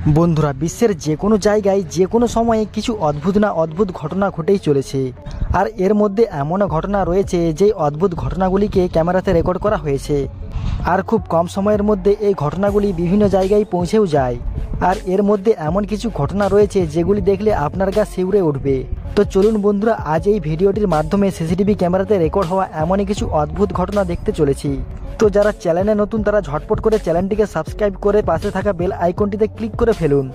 বন্ধুরা, বিশ্বের যে কোনো জায়গায় যে কোনো সময়ে কিছু অদ্ভুত না অদ্ভুত ঘটনা ঘটেই চলেছে। আর এর মধ্যে এমনও ঘটনা রয়েছে যে অদ্ভুত ঘটনাগুলিকে ক্যামেরাতে রেকর্ড করা হয়েছে। আর খুব কম সময়ের মধ্যে এই ঘটনাগুলি বিভিন্ন জায়গায় পৌঁছেও যায়। আর এর মধ্যে এমন কিছু ঘটনা রয়েছে যেগুলি দেখলে আপনার গা শিউরে উঠবে। তো চলুন বন্ধুরা, আজ এই ভিডিওটির মাধ্যমে সিসিটিভি ক্যামেরাতে রেকর্ড হওয়া এমনই কিছু অদ্ভুত ঘটনা দেখতে চলেছি। তো যারা চ্যানেলে নতুন তারা ঝটপট করে চ্যানেলটিকে সাবস্ক্রাইব করে পাশে থাকা বেল আইকনটিতে ক্লিক করে ফেলুন।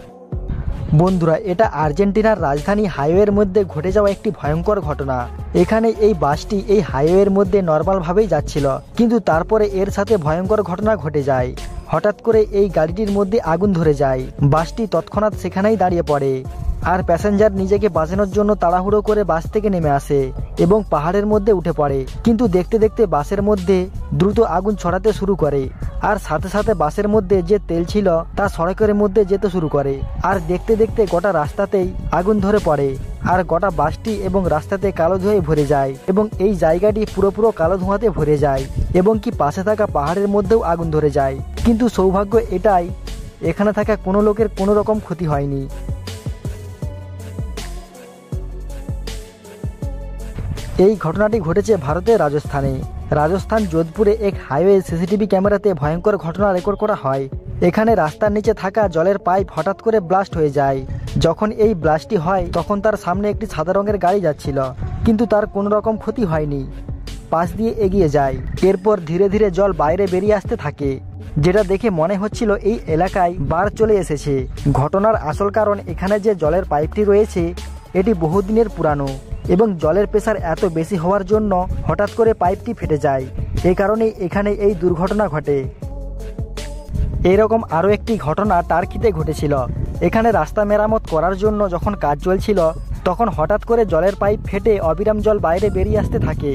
বন্ধুরা, এটা আর্জেন্টিনার রাজধানী হাইওয়ের মধ্যে ঘটে যাওয়া একটি ভয়ঙ্কর ঘটনা। এখানে এই বাসটি এই হাইওয়ের মধ্যে নর্মালভাবেই যাচ্ছিল, কিন্তু তারপরে এর সাথে ভয়ঙ্কর ঘটনা ঘটে যায়। হঠাৎ করে এই গাড়িটির মধ্যে আগুন ধরে যায়। বাসটি তৎক্ষণাৎ সেখানেই দাঁড়িয়ে পড়ে। আর প্যাসেঞ্জার নিজেকে বাঁচানোর জন্য তাড়াহুড়ো করে বাস থেকে নেমে আসে এবং পাহাড়ের মধ্যে উঠে পড়ে। কিন্তু দেখতে দেখতে বাসের মধ্যে দ্রুত আগুন ছড়াতে শুরু করে। আর সাথে সাথে বাসের মধ্যে যে তেল ছিল তা সড়কের মধ্যে যেতে শুরু করে। আর দেখতে দেখতে গোটা রাস্তাতেই আগুন ধরে পড়ে। আর গোটা বাসটি এবং রাস্তাতে কালো ধোঁয়ায় ভরে যায় এবং এই জায়গাটি পুরো কালো ধোঁয়াতে ভরে যায় এবং কি পাশে থাকা পাহাড়ের মধ্যেও আগুন ধরে যায়। কিন্তু সৌভাগ্য এটাই, এখানে থাকা কোনো লোকের কোনো রকম ক্ষতি হয়নি। এই ঘটনাটি ঘটেছে ভারতের রাজস্থান যোধপুরে এক হাইওয়ে সিসিটিভি ক্যামেরাতে ভয়ঙ্কর ঘটনা রেকর্ড করা হয়। এখানে রাস্তার নিচে থাকা জলের পাইপ হঠাৎ করে ব্লাস্ট হয়ে যায়। যখন এই ব্লাস্টটি হয় তখন তার সামনে একটি সাদা রঙের গাড়ি যাচ্ছিল, কিন্তু তার কোনো রকম ক্ষতি হয়নি, পাশ দিয়ে এগিয়ে যায়। এরপর ধীরে ধীরে জল বাইরে বেরিয়ে আসতে থাকে, যেটা দেখে মনে হচ্ছিল এই এলাকায় বাড় চলে এসেছে। ঘটনার আসল কারণ, এখানে যে জলের পাইপটি রয়েছে এটি বহুদিনের পুরানো এবং জলের প্রেসার এত বেশি হওয়ার জন্য হঠাৎ করে পাইপটি ফেটে যায়। এই কারণেই এখানে এই দুর্ঘটনা ঘটে। এইরকম আরও একটি ঘটনা টার্কিতে ঘটেছিল। এখানে রাস্তা মেরামত করার জন্য যখন কাজ চলছিল তখন হঠাৎ করে জলের পাইপ ফেটে অবিরাম জল বাইরে বেরিয়ে আসতে থাকে।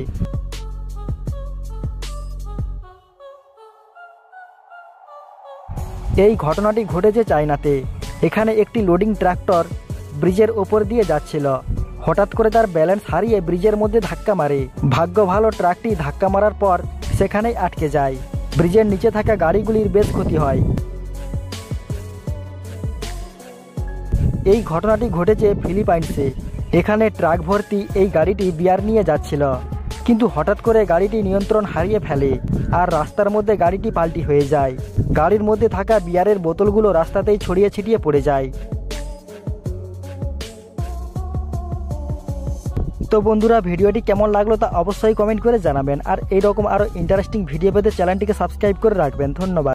এই ঘটনাটি ঘটেছে চায়নাতে। এখানে একটি লোডিং ট্রাক্টর ব্রিজের ওপর দিয়ে যাচ্ছিল। হঠাৎ করে তার ব্যালেন্স হারিয়ে ব্রিজের মধ্যে ধাক্কা মারে। ভাগ্য ভালো ট্রাকটি ধাক্কা মারার পর সেখানেই আটকে যায়। ব্রিজের নিচে থাকা গাড়িগুলির বেশ ক্ষতি হয়। এই ঘটনাটি ঘটেছে ফিলিপাইন্সে। এখানে ট্রাক ভর্তি এই গাড়িটি বিয়ার নিয়ে যাচ্ছিল, কিন্তু হঠাৎ করে গাড়িটি নিয়ন্ত্রণ হারিয়ে ফেলে আর রাস্তার মধ্যে গাড়িটি পাল্টি হয়ে যায়। গাড়ির মধ্যে থাকা বিয়ারের বোতলগুলো রাস্তাতেই ছড়িয়ে ছিটিয়ে পড়ে যায়। তো বন্ধুরা, ভিডিওটি কেমন লাগলো তা অবশ্যই কমেন্ট করে জানাবেন। আর এইরকম আরও ইন্টারেস্টিং ভিডিও পেতে চ্যানেলটিকে সাবস্ক্রাইব করে রাখবেন। ধন্যবাদ।